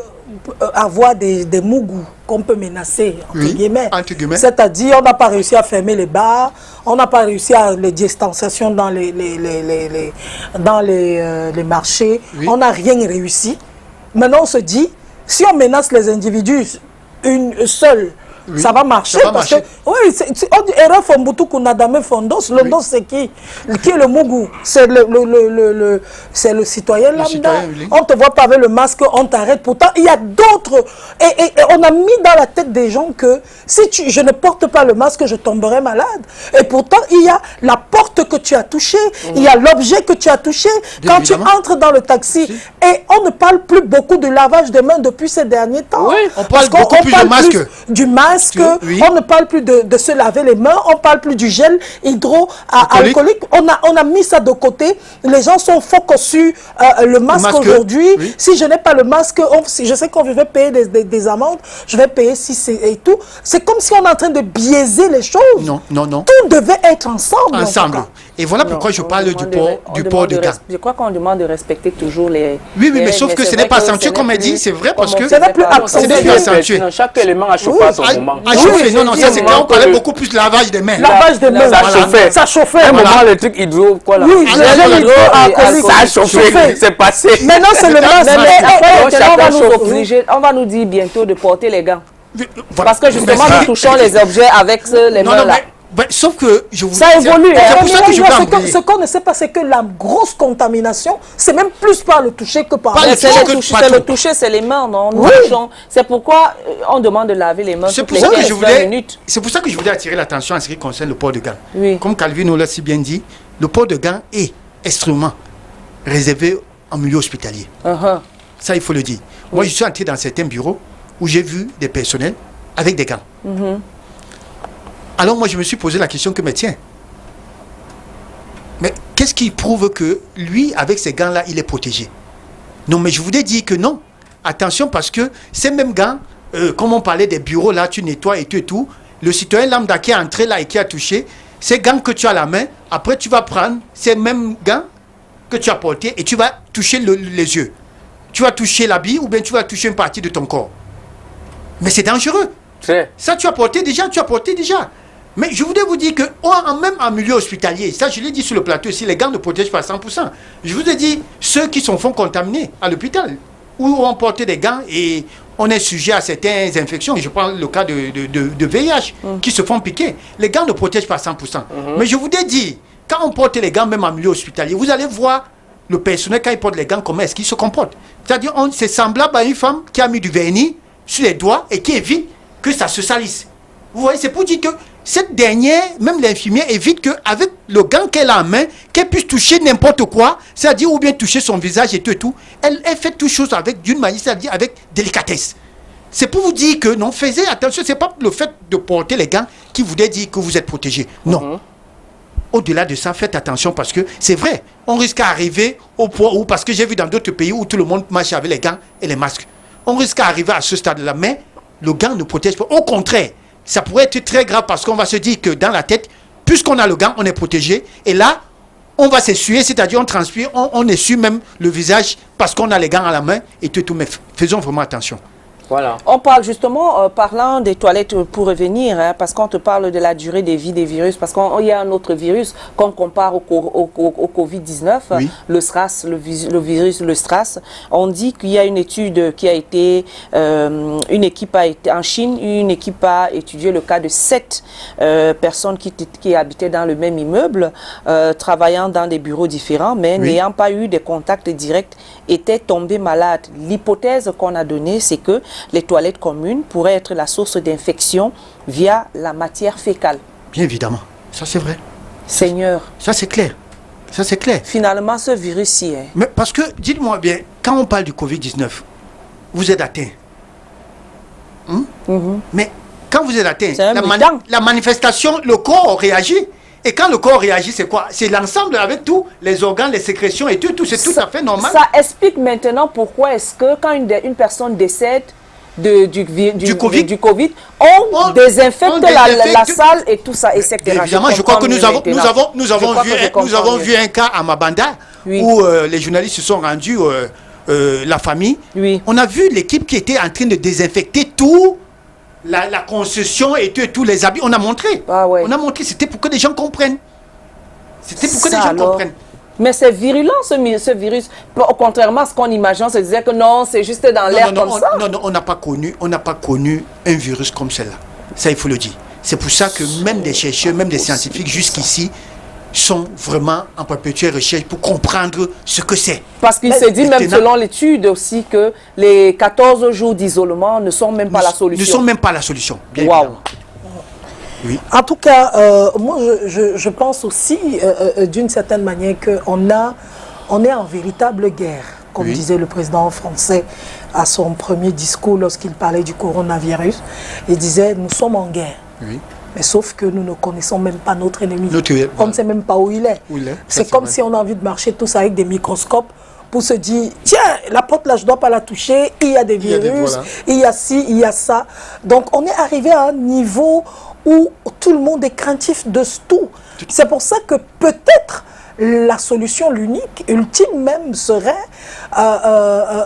avoir des mougous qu'on peut menacer, entre guillemets. C'est-à-dire, on n'a pas réussi à fermer les bars, on n'a pas réussi à les distanciations dans les marchés, on n'a rien réussi. Maintenant, on se dit, si on menace les individus, une seule... Ça va marcher parce que on dit erreur Fombutu Kunadame Fondos. Londos c'est qui est le Mougou? C'est le citoyen lambda. On te voit pas avec le masque, on t'arrête. Pourtant il y a d'autres et on a mis dans la tête des gens que si je ne porte pas le masque, je tomberai malade. Et pourtant il y a la porte que tu as touchée, il y a l'objet que tu as touché. Quand tu entres dans le taxi et on ne parle plus beaucoup de lavage de mains depuis ces derniers temps. On parle beaucoup plus du masque. Du masque. On ne parle plus de se laver les mains, on ne parle plus du gel hydroalcoolique. On a mis ça de côté. Les gens sont focus sur le masque aujourd'hui. Si je n'ai pas le masque, je sais qu'on veut payer des amendes, je vais payer et tout. C'est comme si on est en train de biaiser les choses. Non. Tout devait être ensemble. Et voilà pourquoi je parle du port de gants. Je crois qu'on demande de respecter toujours les... Oui, mais sauf que ce n'est pas accentué, comme elle dit, c'est vrai, parce que... Ce n'est plus accentué. Chaque élément a chauffé à son moment. À chauffer, non, ça c'est quand on parlait beaucoup plus de lavage des mains. Lavage des mains, ça chauffait. À un moment, le truc hydro, quoi là. Oui, ça a chauffé, c'est passé. Maintenant, c'est le masque. On va nous dire bientôt de porter les gants. Parce que justement, nous touchons les objets avec les mains là. Sauf que je vous... Ça évolue. C'est pour ça que je veux embrayer. Ce qu'on ne sait pas, c'est que la grosse contamination, c'est même plus par le toucher que par le toucher, c'est les mains, non? Nous touchons. C'est pourquoi on demande de laver les mains toutes les 15-20 minutes. C'est pour ça que je voulais attirer l'attention en ce qui concerne le port de gants. Oui. Comme Calvin nous l'a si bien dit, le port de gants est extrêmement réservé en milieu hospitalier. Ça, il faut le dire. Moi, je suis entré dans certains bureaux où j'ai vu des personnels avec des gants. Alors moi, je me suis posé la question que, mais tiens, mais qu'est-ce qui prouve que lui, avec ces gants-là, il est protégé? Non, mais je voulais dire que non. Attention, parce que ces mêmes gants, comme on parlait des bureaux, là, tu nettoies et tout, le citoyen lambda qui est entré là et qui a touché, ces gants que tu as à la main, après tu vas prendre ces mêmes gants que tu as portés et tu vas toucher les yeux. Tu vas toucher l'habit ou bien tu vas toucher une partie de ton corps. Mais c'est dangereux. Ça, tu as porté déjà. Mais je voudrais vous dire que même en milieu hospitalier, ça je l'ai dit sur le plateau ici, les gants ne protègent pas 100%. Je vous ai dit, ceux qui sont font contaminés à l'hôpital, où on porte des gants et on est sujet à certaines infections. Je prends le cas de VIH, qui se font piquer. Les gants ne protègent pas 100%. Mais je voudrais dire, quand on porte les gants, même en milieu hospitalier, vous allez voir le personnel, quand il porte les gants, comment est-ce qu'il se comporte. C'est-à-dire, c'est semblable à une femme qui a mis du vernis sur les doigts et qui évite que ça se salisse. Vous voyez, c'est pour dire que cette dernière, même l'infirmière, évite qu'avec le gant qu'elle a en main, qu'elle puisse toucher n'importe quoi, c'est-à-dire ou bien toucher son visage et tout. Elle fait toutes choses d'une manière, c'est-à-dire avec délicatesse. C'est pour vous dire que non, faites attention, c'est pas le fait de porter les gants qui voudrait dire que vous êtes protégé. Non. Au-delà de ça, faites attention parce que c'est vrai, on risque d'arriver au point où, parce que j'ai vu dans d'autres pays où tout le monde marche avec les gants et les masques, on risque d'arriver à ce stade-là, mais le gant ne protège pas. Au contraire, ça pourrait être très grave parce qu'on va se dire que dans la tête, puisqu'on a le gant, on est protégé. Et là, on va s'essuyer, c'est-à-dire on transpire, on essuie même le visage parce qu'on a les gants à la main et tout. Mais faisons vraiment attention. Voilà. On parle justement, parlant des toilettes pour revenir, parce qu'on te parle de la durée de vie des virus, parce qu'il y a un autre virus qu'on compare au Covid-19, le SRAS, le virus, le SRAS. On dit qu'il y a une étude qui a été, une équipe a été en Chine, une équipe a étudié le cas de 7 personnes qui habitaient dans le même immeuble, travaillant dans des bureaux différents, mais n'ayant pas eu de contact direct, étaient tombées malades. L'hypothèse qu'on a donnée, c'est que les toilettes communes pourraient être la source d'infection via la matière fécale. Bien évidemment, ça c'est vrai. Seigneur. Ça c'est clair. Ça c'est clair. Finalement, ce virus-ci est... Mais parce que, dites-moi bien, quand on parle du Covid-19, vous êtes atteint. Mais quand vous êtes atteint, la manifestation, le corps réagit. Et quand le corps réagit, c'est quoi? C'est l'ensemble avec tous les organes, les sécrétions et tout, c'est tout à fait normal. Ça explique maintenant pourquoi est-ce que quand une personne décède du COVID, on désinfecte la salle et tout ça, etc. Évidemment, je crois que nous avons vu un cas à Mabanda où les journalistes se sont rendus, la famille. On a vu l'équipe qui était en train de désinfecter tout. La concession et tous les habits, on a montré. On a montré, c'était pour que les gens comprennent. C'était pour que les gens comprennent. Mais c'est virulent ce virus. Contrairement à ce qu'on imagine, on se disait que non, c'est juste dans l'air comme ça. Non, on n'a pas connu un virus comme celle-là. Ça, il faut le dire. C'est pour ça que même des chercheurs, même des scientifiques jusqu'ici sont vraiment en perpétuelle recherche pour comprendre ce que c'est. Parce qu'il se dit même selon l'étude aussi que les 14 jours d'isolement ne sont même pas la solution. Ne sont même pas la solution. Bien évidemment. Oui. En tout cas, moi je pense aussi d'une certaine manière qu'on est en véritable guerre, comme disait le président français à son premier discours lorsqu'il parlait du coronavirus. Il disait, nous sommes en guerre. Mais sauf que nous ne connaissons même pas notre ennemi. On ne sait même pas où il est. C'est comme si on a envie de marcher tous avec des microscopes pour se dire, tiens, la porte là, je ne dois pas la toucher, il y a des virus, il y a ci, il y a ça. Donc on est arrivé à un niveau où tout le monde est craintif de tout. C'est pour ça que peut-être la solution, l'unique, ultime même, serait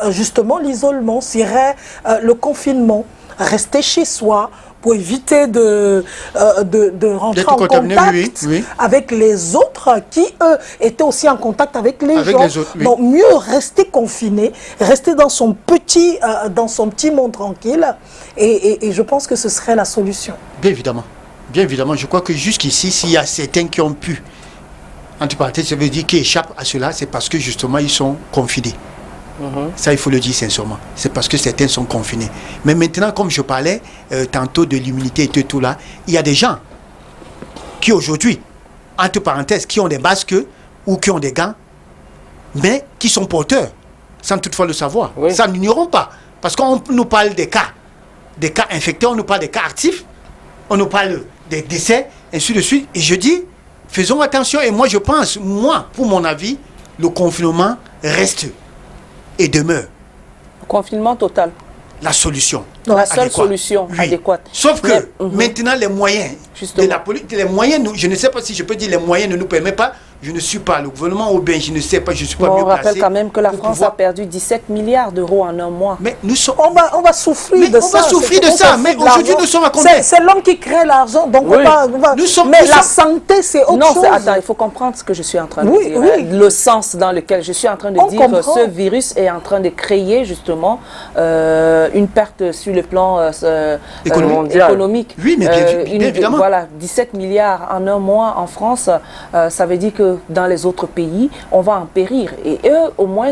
justement l'isolement, serait le confinement, rester chez soi pour éviter de rentrer en contact avec les autres qui, eux, étaient aussi en contact avec les gens. Les autres, donc, mieux rester confiné, rester dans son petit monde tranquille, et je pense que ce serait la solution. Bien évidemment. Bien évidemment, je crois que jusqu'ici, s'il y a certains qui ont pu, entre parenthèses, ça veut dire qu'ils échappent à cela, c'est parce que justement, ils sont confinés. Ça, il faut le dire sincèrement. C'est parce que certains sont confinés. Mais maintenant, comme je parlais tantôt de l'immunité et tout là, il y a des gens qui aujourd'hui, entre parenthèses, qui ont des masques ou qui ont des gants, mais qui sont porteurs, sans toutefois le savoir. Oui. Ça, nous n'ignorons pas. Parce qu'on nous parle des cas infectés, on nous parle des cas actifs, on nous parle des décès, ainsi de suite. Et je dis, faisons attention. Et moi, je pense, pour mon avis, le confinement reste et demeure. Confinement total. La solution. La seule solution adéquate. Sauf que maintenant, les moyens de la politique, les moyens, je ne sais pas si je peux dire les moyens ne nous permettent pas. Je ne suis pas le gouvernement ou bien je ne sais pas, je ne suis pas mieux placé. On rappelle quand même que la France a perdu 17 milliards d'euros en un mois. Mais nous sommes... on va souffrir de ça. On va souffrir de ça, mais aujourd'hui nous sommes à combien? C'est l'homme qui crée l'argent, donc on va... Mais la santé, c'est autre chose. Attends, il faut comprendre ce que je suis en train de dire. Le sens dans lequel je suis en train de dire que ce virus est en train de créer justement une perte sur le plan économique. Oui, mais bien évidemment. Voilà, 17 milliards en un mois en France, ça veut dire que dans les autres pays, on va en périr. Et eux, au moins,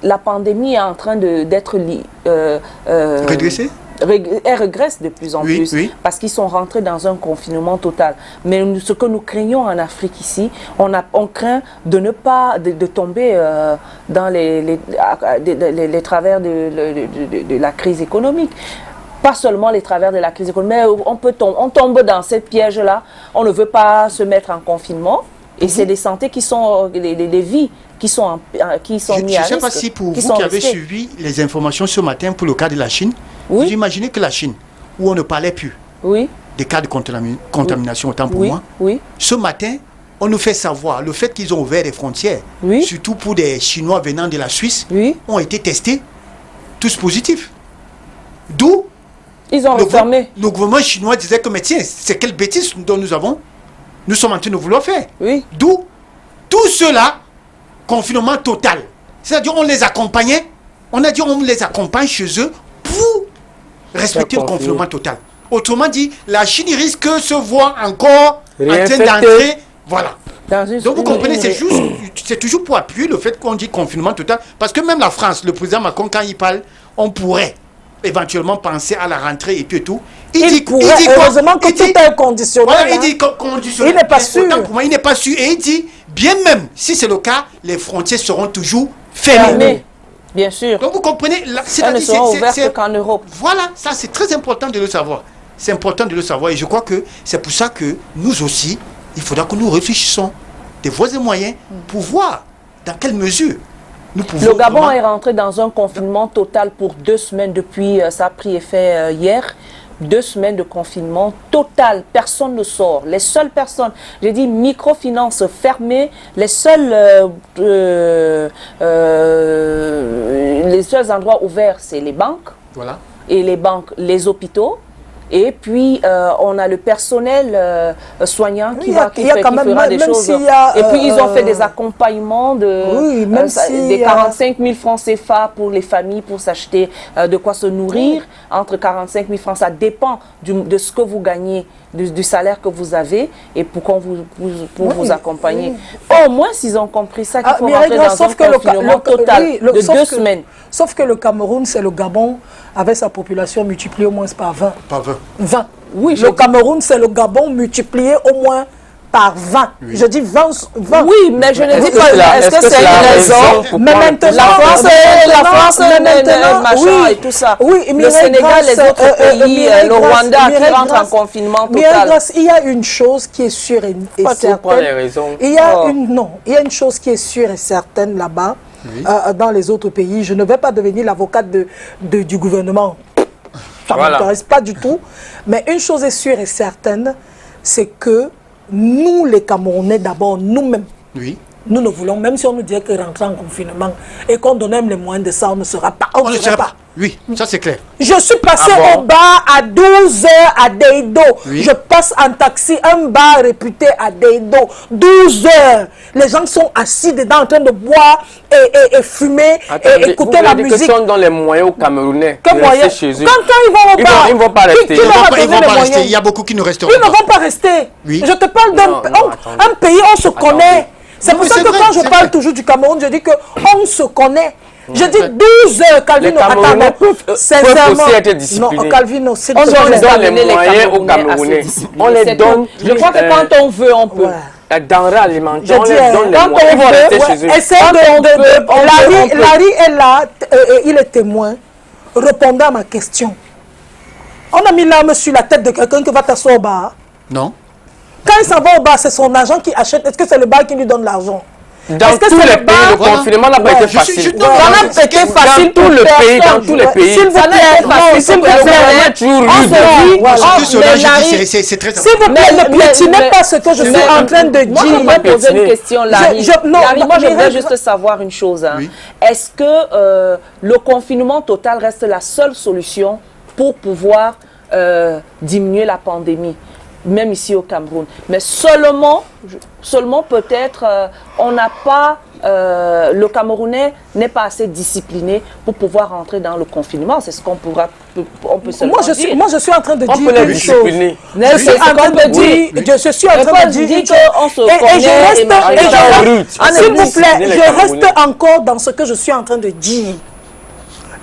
la pandémie est en train d'être redressée. Elle régresse de plus en plus parce qu'ils sont rentrés dans un confinement total. Mais ce que nous craignons en Afrique ici, on craint de ne pas de tomber dans les travers de la crise économique. Pas seulement les travers de la crise économique, mais on tombe dans cette piège-là. On ne veut pas se mettre en confinement. Et c'est des santé qui sont, des vies qui sont mis à risque. Je ne sais pas si pour vous qui avez suivi les informations ce matin pour le cas de la Chine, vous imaginez que la Chine, où on ne parlait plus des cas de contamination, autant pour moi, ce matin, on nous fait savoir le fait qu'ils ont ouvert les frontières, surtout pour des Chinois venant de la Suisse, ont été testés, tous positifs. D'où ils ont refermé. Le gouvernement chinois disait que, mais tiens, c'est quelle bêtise dont nous sommes en train de vouloir faire. D'où tout cela, confinement total. C'est-à-dire on les accompagnait, on a dit on les accompagne chez eux pour respecter le confinement total. Autrement dit, la Chine risque de se voir encore en train d'entrer. Voilà. Donc vous comprenez, c'est toujours pour appuyer le fait qu'on dit confinement total. Parce que même la France, le président Macron, quand il parle, on pourrait éventuellement penser à la rentrée et tout. Il dit heureusement que tout est conditionnel. Voilà, il dit conditionnel. Il n'est pas sûr. Pour moi, il n'est pas sûr. Et il dit, bien même, si c'est le cas, les frontières seront toujours fermées. Bien sûr. Donc vous comprenez, elles ne seront ouvertes qu'en Europe. Voilà, ça c'est très important de le savoir. C'est important de le savoir. Et je crois que c'est pour ça que nous aussi, il faudra que nous réfléchissons des voies et moyens pour voir dans quelle mesure nous pouvons... Le Gabon est rentré dans un confinement total pour 2 semaines depuis, ça a pris effet hier. 2 semaines de confinement total, personne ne sort. Les seules personnes, j'ai dit microfinance fermée, les seuls endroits ouverts, c'est les banques. Voilà. Et les banques, les hôpitaux. Et puis, on a le personnel soignant qui fera des choses. Et puis, ils ont fait des accompagnements des 45 000 francs CFA pour les familles, pour s'acheter de quoi se nourrir. Entre 45 000 francs, ça dépend de ce que vous gagnez, du salaire que vous avez, et pour vous accompagner. Au moins, s'ils ont compris ça, qu'il faut rentrer dans un confinement total de 2 semaines. Sauf que le Cameroun, c'est le Gabon, avec sa population multipliée au moins par 20. Par 20. 20. Oui, le Cameroun, c'est le Gabon multiplié au moins par 20. Oui. Je dis 20. Oui, mais je ne dis pas, est-ce que c'est une raison? Mais maintenant, la France, machin et tout ça. Oui, le Sénégal, les autres pays, le Rwanda, qui rentrent en confinement total. Il y a une chose qui est sûre et certaine. Il y a une chose qui est sûre et certaine là-bas. Dans les autres pays, je ne vais pas devenir l'avocate du gouvernement. Ça ne m'intéresse pas du tout. Mais une chose est sûre et certaine, c'est que nous, les Camerounais, d'abord, nous-mêmes, nous ne voulons, même si on nous disait que rentrer en confinement et qu'on donnait les moyens de ça, on ne sera pas. On ne sera pas. Oui, ça c'est clair. Je suis passé au bar à 12 heures à Deido. Je passe en taxi, un bar réputé à Deido. 12 heures. Les gens sont assis dedans en train de boire et fumer et écouter la musique. Ils sont dans les moyens au Camerounais. Quels moyens? Chez eux. Quand ils vont au bar, ils ne vont pas rester. Ils vont pas rester. Il y a beaucoup qui ne resteront pas. Ils ne vont pas rester. Je te parle d'un pays où on se connaît. C'est pour ça que quand je parle toujours du Cameroun, je dis qu'on se connaît. Je dis 12 heures, Calvino. Attends, peuvent aussi être disciplinés. Non, Calvino, c'est on donne les moyens aux Camerounais. On les donne. Je crois que quand on veut, on peut. La denrée alimentaire, on les donne les quand moyens. Ils vont rester chez eux. Larry est là, il est témoin, répondant à ma question. On a mis l'arme sur la tête de quelqu'un qui va t'asseoir au bar. Non. Quand il s'en va au bar, c'est son agent qui achète. Est-ce que c'est le bar qui lui donne l'argent? Dans tous les pays, le confinement n'a pas été facile. Ça n'a été facile dans tous les pays, dans tous les pays. S'il vous plaît, s'il vous plaît, c'est très s'il vous plaît, ne piétinez pas ce que je suis en train de dire. Moi, je vais poser une question, Larry. Moi, je voudrais juste savoir une chose. Est-ce que le confinement total reste la seule solution pour pouvoir diminuer la pandémie, même ici au Cameroun? Mais seulement peut-être, on n'a pas, le Camerounais n'est pas assez discipliné pour pouvoir rentrer dans le confinement. C'est ce qu'on peut seulement dire. Moi, je suis en train de dire une chose. Je suis en train de dire qu'on se connaît. S'il vous plaît, je reste encore dans ce que je suis en train de dire.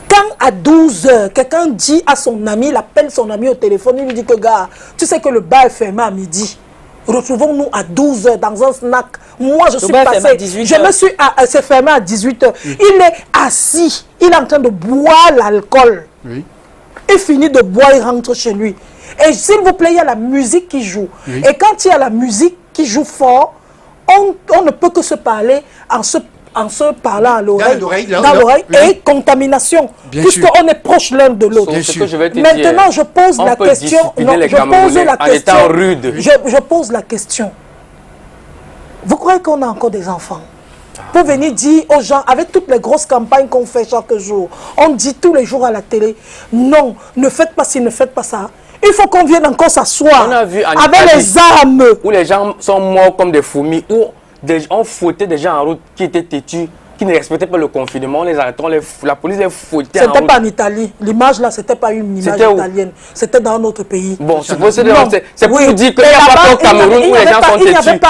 Quand à 12 heures, quelqu'un dit à son ami, il appelle son ami au téléphone, il lui dit que gars, tu sais que le bar est fermé à midi. Retrouvons-nous à 12 heures dans un snack. Moi, je suis passé. C'est fermé à 18 heures. Il est assis. Il est en train de boire l'alcool. Il finit de boire, il rentre chez lui. Et s'il vous plaît, il y a la musique qui joue. Et quand il y a la musique qui joue fort, on ne peut que se parler en se parlant à l'oreille, dans l'oreille et contamination, puisqu'on est proche l'un de l'autre. Maintenant, je pose la question. Je pose la question. Vous croyez qu'on a encore des enfants? Pour venir dire aux gens, avec toutes les grosses campagnes qu'on fait chaque jour, on dit tous les jours à la télé, non, ne faites pas ci, ne faites pas ça. Il faut qu'on vienne encore s'asseoir avec les armes. Où les gens sont morts comme des fourmis, où on fouettait des gens en route qui étaient têtus, qui ne respectaient pas le confinement, on les arrêtait, la police les fouettait en route. C'était pas en Italie. L'image là, c'était pas une image italienne. C'était dans notre pays. Bon, c'est pour dire qu'il n'y a pas au Cameroun où les gens sont têtus.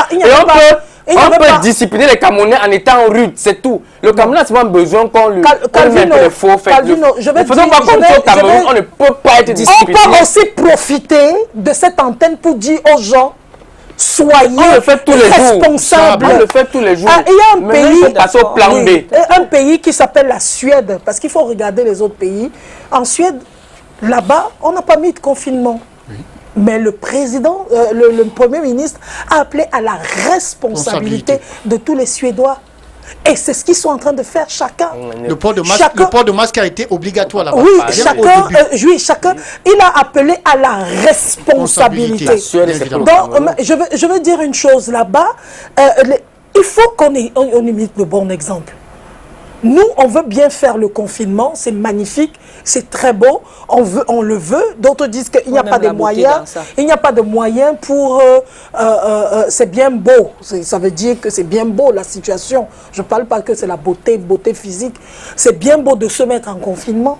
Et on peut discipliner les Camerounais en étant rude, c'est tout. Le Cameroun a souvent besoin qu'on lui mette les faux faits. Faisons pas comme au Cameroun, on ne peut pas être discipliné. On peut aussi profiter de cette antenne pour dire aux gens, soyez responsables. On le fait tous les jours. Il y a un pays qui s'appelle la Suède, parce qu'il faut regarder les autres pays. En Suède, là-bas, on n'a pas mis de confinement. Mais le président, le Premier ministre a appelé à la responsabilité de tous les Suédois. Et c'est ce qu'ils sont en train de faire chacun. Le port de masque a été obligatoire là-bas. Oui, chacun, il a appelé à la responsabilité. Donc, je veux dire une chose là-bas. Il faut qu'on imite le bon exemple. Nous, on veut bien faire le confinement, c'est magnifique, c'est très beau, on le veut. D'autres disent qu'il n'y a pas de moyens. Il n'y a pas de moyens pour... c'est bien beau, ça veut dire que c'est bien beau la situation. Je ne parle pas que c'est la beauté physique. C'est bien beau de se mettre en confinement.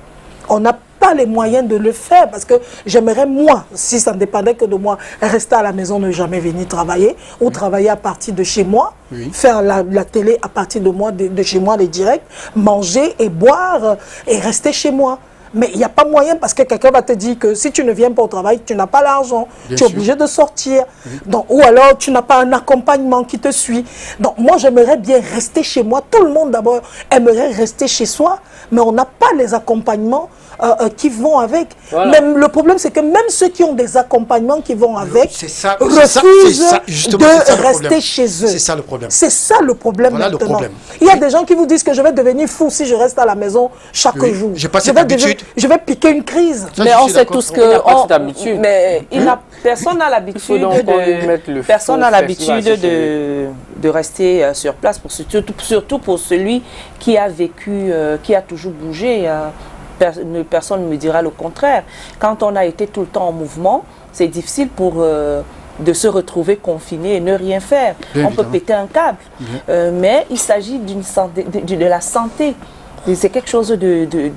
On n'a pas les moyens de le faire parce que j'aimerais, moi, si ça ne dépendait que de moi, rester à la maison, ne jamais venir travailler ou travailler à partir de chez moi, faire la télé à partir de chez moi, les directs, manger et boire et rester chez moi. Mais il n'y a pas moyen parce que quelqu'un va te dire que si tu ne viens pas au travail, tu n'as pas l'argent, tu es obligé de sortir. Donc, ou alors tu n'as pas un accompagnement qui te suit. Donc moi j'aimerais bien rester chez moi. Tout le monde d'abord aimerait rester chez soi, mais on n'a pas les accompagnements qui vont avec. Même, le problème c'est que même ceux qui ont des accompagnements qui vont avec refusent de rester chez eux. C'est ça le problème. C'est ça le problème maintenant. Il y a des gens qui vous disent que je vais devenir fou si je reste à la maison chaque jour. J'ai pas cette habitude. je vais piquer une crise. Ça, mais je on suis sait d'accord. tous On n'a pas que... cette habitude. Mais personne n'a l'habitude donc qu'on y mette le personne n'a feu, l'habitude festival, de rester sur place, surtout pour celui qui a vécu, qui a toujours bougé. Personne ne me dira le contraire. Quand on a été tout le temps en mouvement, c'est difficile de se retrouver confiné et ne rien faire. Bien on peut évidemment. péter un câble. Mais il s'agit de la santé. C'est quelque chose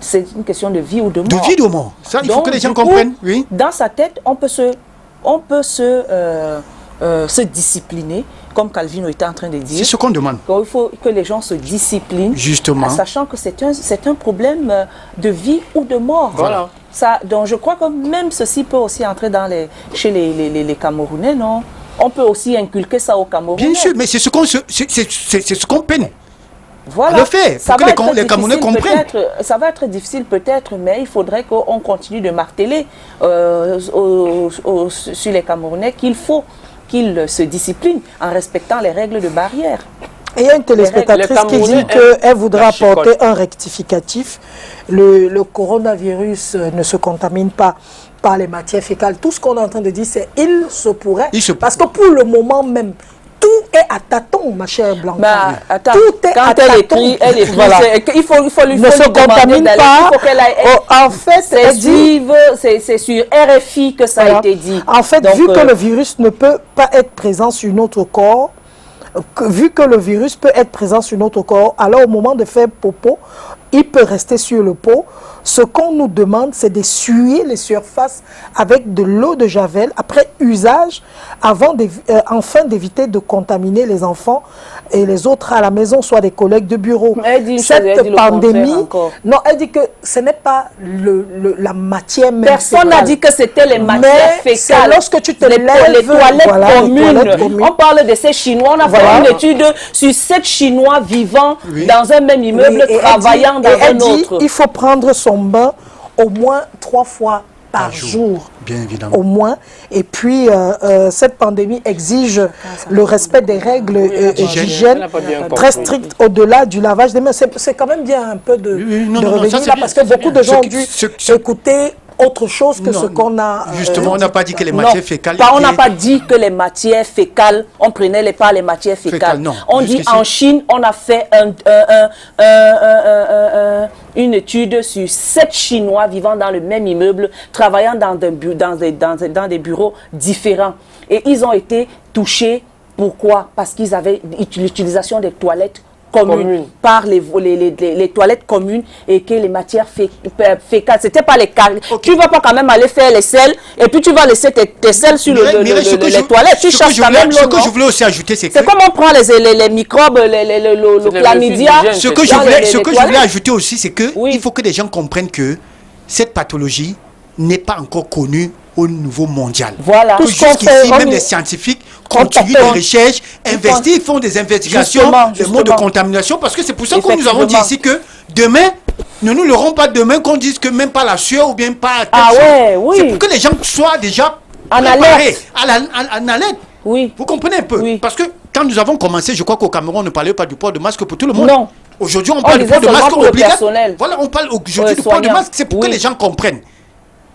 c'est une question de vie ou de mort. De vie ou de mort. Ça, il faut Donc, que les gens du coup, comprennent. Oui. Dans sa tête, on peut se discipliner, comme Calvino était en train de dire. C'est ce qu'on demande. Il faut que les gens se disciplinent, Justement. sachant que c'est un problème de vie ou de mort. Voilà. Donc je crois que même ceci peut aussi entrer chez les Camerounais, non? On peut aussi inculquer ça aux Camerounais. Bien sûr, mais c'est ce qu'on peine. Voilà. Le fait, Ça pour va que être les Camerounais difficile comprennent. ça va être difficile peut-être, mais il faudrait qu'on continue de marteler sur les Camerounais qu'il faut qu'ils se disciplinent en respectant les règles de barrière. Et il y a une téléspectatrice Les qui dit Camerounais qu'elle voudra la chicotte. apporter un rectificatif. Le coronavirus ne se contamine pas par les matières fécales. Tout ce qu'on est en train de dire, c'est il se pourrait. Parce que pour le moment même, tout est à tâtons, ma chère Blanca. Bah, attends, tout est à quand tâtons. elle écrit, Voilà. il faut lui Ne se demander contamine d'aller. pas. Il faut qu'elle aille. En fait, elle dit... C'est sur RFI que ça a Voilà. été dit. En fait, Donc, vu que le virus ne peut pas être présent sur notre corps, vu que le virus peut être présent sur notre corps, alors au moment de faire popo, il peut rester sur le pot. Ce qu'on nous demande, c'est d'essuyer les surfaces avec de l'eau de javel après usage, afin d'éviter de contaminer les enfants et les autres à la maison, soit des collègues de bureau. Elle dit une chose, elle dit Cette le pandémie, contraire encore. non, elle dit que ce n'est pas la matière même. Personne n'a fécale. dit que c'était les matières Mais c'est fécales. lorsque tu te les lèves, toilettes voilà, les communes. toilettes communes. On parle de ces Chinois. On a Voilà. fait une étude sur 7 Chinois vivant Oui. dans un même immeuble, Oui, et travaillant dans elle un dit, autre. il faut prendre son bain au moins 3 fois par jour. Bien évidemment. Au moins. Et puis, cette pandémie exige le respect des règles d'hygiène Elle n'a pas bien très compris. strictes au-delà du lavage des mains. C'est quand même bien un peu de, Oui, non, de non, non, revenir ça, c'est là, bien, parce ça, que c'est beaucoup bien. de gens ont dû écouter autre chose que Non, ce qu'on a... Justement, on n'a pas dit que les Non, matières fécales on n'a étaient- pas dit que les matières fécales, on prenait pas les matières fécales. Fécales, non. On dit Jusqu'ici. en Chine, on a fait une étude sur 7 Chinois vivant dans le même immeuble, travaillant dans des bureaux différents. Et ils ont été touchés. Pourquoi? Parce qu'ils avaient l'utilisation des toilettes communes, par les toilettes communes, et que les matières fécales, c'était pas les carrés. Tu ne vas pas quand même aller faire les selles et puis tu vas laisser tes selles sur les toilettes. Tu cherches quand même l'eau. Ce que je voulais aussi ajouter, c'est que... C'est comme on prend les microbes, le chlamydia. Ce que je voulais ajouter aussi, c'est que il faut que les gens comprennent que cette pathologie n'est pas encore connue au niveau mondial. Voilà. Que jusqu'ici, même les scientifiques continuent les recherches, investissent, font des investigations, des modes de contamination, parce que c'est pour ça que nous avons dit ici que demain, ne nous l'aurons pas demain qu'on dise que même pas la sueur ou bien pas... C'est pour que les gens soient déjà en alerte. En alerte. Oui. Vous comprenez un peu? Oui. Parce que quand nous avons commencé, je crois qu'au Cameroun, on ne parlait pas du port de masque pour tout le monde. Non. Aujourd'hui, on parle du disait port de masque seulement pour le obligatoire. personnel. Voilà, on parle aujourd'hui du port de masque. C'est pour que les gens comprennent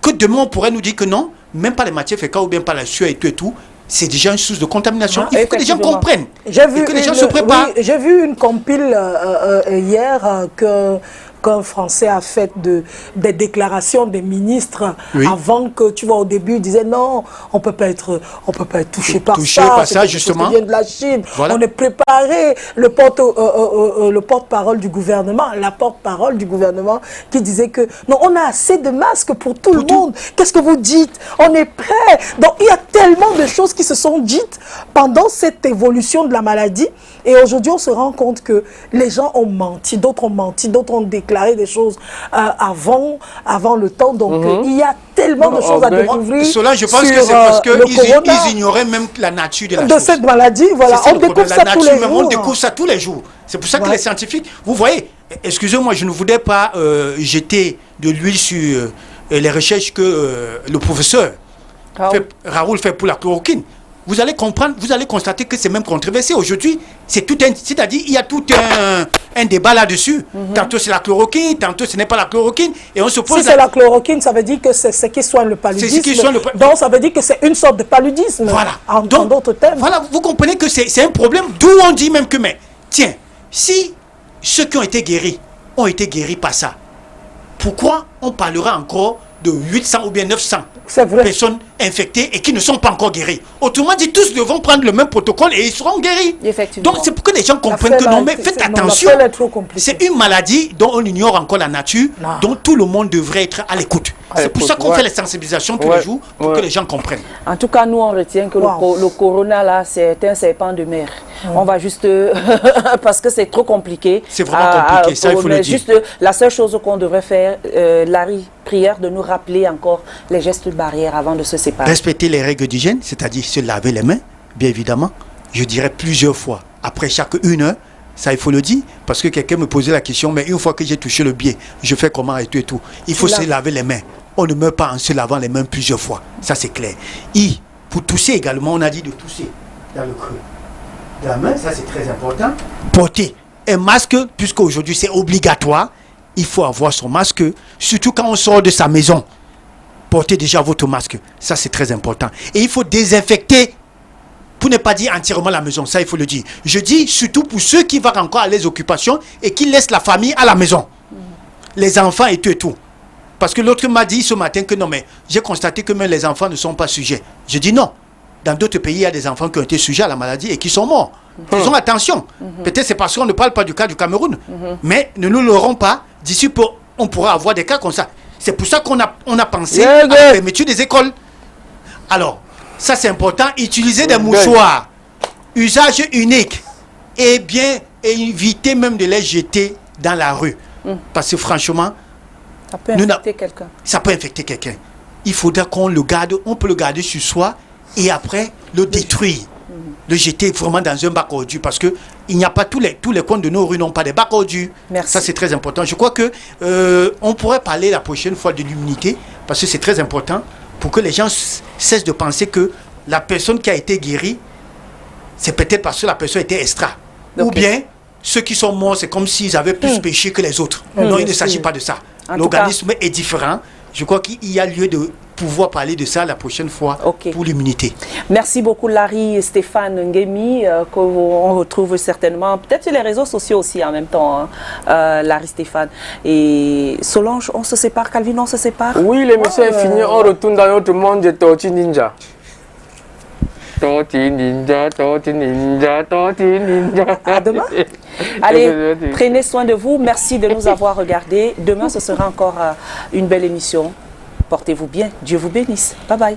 que demain, on pourrait nous dire que non, même pas les matières fécales ou bien pas la sueur et tout, c'est déjà une source de contamination. Il faut que les gens comprennent. Que les gens se préparent. Oui, j'ai vu une compile hier qu'un Français a fait des déclarations des ministres avant que, tu vois, au début, ils disaient non, on peut pas être touché par ça, justement. Ça vient de la Chine. Voilà. On est préparé. Le porte-parole du gouvernement, la porte-parole du gouvernement qui disait que non, on a assez de masques pour tout le monde. Qu'est-ce que vous dites? On est prêt. Donc, il y a tellement de choses qui se sont dites pendant cette évolution de la maladie. Et aujourd'hui, on se rend compte que les gens ont menti, d'autres ont déclaré des choses avant le temps. Donc, il y a tellement de choses à découvrir. Cela, je pense que c'est parce qu'ils ignoraient même la nature de la chose. Cette maladie, voilà. On découvre ça tous les jours. On découvre ça tous les jours. C'est pour ça que les scientifiques, vous voyez, excusez-moi, je ne voudrais pas jeter de l'huile sur les recherches que le professeur Raoul fait pour la chloroquine. vous allez comprendre, vous allez constater que c'est même controversé. Aujourd'hui, c'est tout c'est-à-dire il y a tout un débat là-dessus. Tantôt c'est la chloroquine, tantôt ce n'est pas la chloroquine. Et on se pose... Si c'est la chloroquine, ça veut dire que c'est ce qui soigne le paludisme. C'est ce qui soigne le... Donc ça veut dire que c'est une sorte de paludisme. Voilà. En d'autres termes. Voilà, vous comprenez que c'est un problème, d'où on dit même que, mais, tiens, si ceux qui ont été guéris par ça, pourquoi on parlera encore de 800 ou bien 900 personnes infectées et qui ne sont pas encore guéries? Autrement dit, tous devront prendre le même protocole et ils seront guéris. Effectivement. Donc c'est pour que les gens comprennent que non, mais faites attention. C'est une maladie dont on ignore encore la nature, dont tout le monde devrait être à l'écoute. C'est pour ça qu'on fait les sensibilisations tous les jours, pour que les gens comprennent. En tout cas, nous, on retient que le corona, là, c'est un serpent de mer. On va juste... parce que c'est trop compliqué. C'est vraiment compliqué, ça, il faut le dire. Juste, la seule chose qu'on devrait faire, Larry, prière de nous rappeler encore les gestes barrières avant de se séparer. Respecter les règles d'hygiène, c'est-à-dire se laver les mains, bien évidemment. Je dirais plusieurs fois, après chaque 1 heure. Ça, il faut le dire, parce que quelqu'un me posait la question, mais une fois que j'ai touché le biais, je fais comment et tout et tout. Il faut se laver les mains. On ne meurt pas en se lavant les mains plusieurs fois. Ça, c'est clair. Et pour tousser également, on a dit de tousser dans le creux de la main. Ça, c'est très important. Porter un masque, puisque aujourd'hui, c'est obligatoire. Il faut avoir son masque, surtout quand on sort de sa maison. Portez déjà votre masque. Ça, c'est très important. Et il faut désinfecter, pour ne pas dire entièrement la maison, ça il faut le dire. Je dis surtout pour ceux qui vont encore à les occupations et qui laissent la famille à la maison. Les enfants et tout et tout. Parce que l'autre m'a dit ce matin que non, mais j'ai constaté que même les enfants ne sont pas sujets. Je dis non. Dans d'autres pays, il y a des enfants qui ont été sujets à la maladie et qui sont morts. Faisons attention. Peut-être c'est parce qu'on ne parle pas du cas du Cameroun. Mais ne nous l'aurons pas. D'ici peu, on pourra avoir des cas comme ça. C'est pour ça qu'on a pensé à la fermeture des écoles. Alors, ça c'est important, utiliser des mouchoirs, usage unique, et bien éviter même de les jeter dans la rue. Parce que franchement, ça peut infecter quelqu'un. Ça peut infecter quelqu'un. Il faudra qu'on le garde, on peut le garder sur soi et après le détruire. Le jeter vraiment dans un bac à ordures parce que il n'y a pas tous les coins de nos rues n'ont pas des bacs à ordures. Merci. Ça c'est très important. Je crois que on pourrait parler la prochaine fois de l'immunité parce que c'est très important. Pour que les gens cessent de penser que la personne qui a été guérie, c'est peut-être parce que la personne était extra. Ou bien, ceux qui sont morts, c'est comme s'ils avaient plus péché que les autres. Non, il ne s'agit pas de ça. L'organisme est différent. Je crois qu'il y a lieu de pouvoir parler de ça la prochaine fois pour l'immunité. Merci beaucoup Larry et Stéphane Ngemi, qu'on retrouve certainement, peut-être sur les réseaux sociaux aussi en même temps, hein, Larry, Stéphane. Et Solange, on se sépare, Calvin, on se sépare? Oui, l'émission est finie, on retourne dans notre monde de Tortue Ninja. Tortue Ninja, Tortue Ninja, Tortue Ninja. À demain. Allez, prenez soin de vous, merci de nous avoir regardés. Demain, ce sera encore une belle émission. Portez-vous bien, Dieu vous bénisse. Bye bye.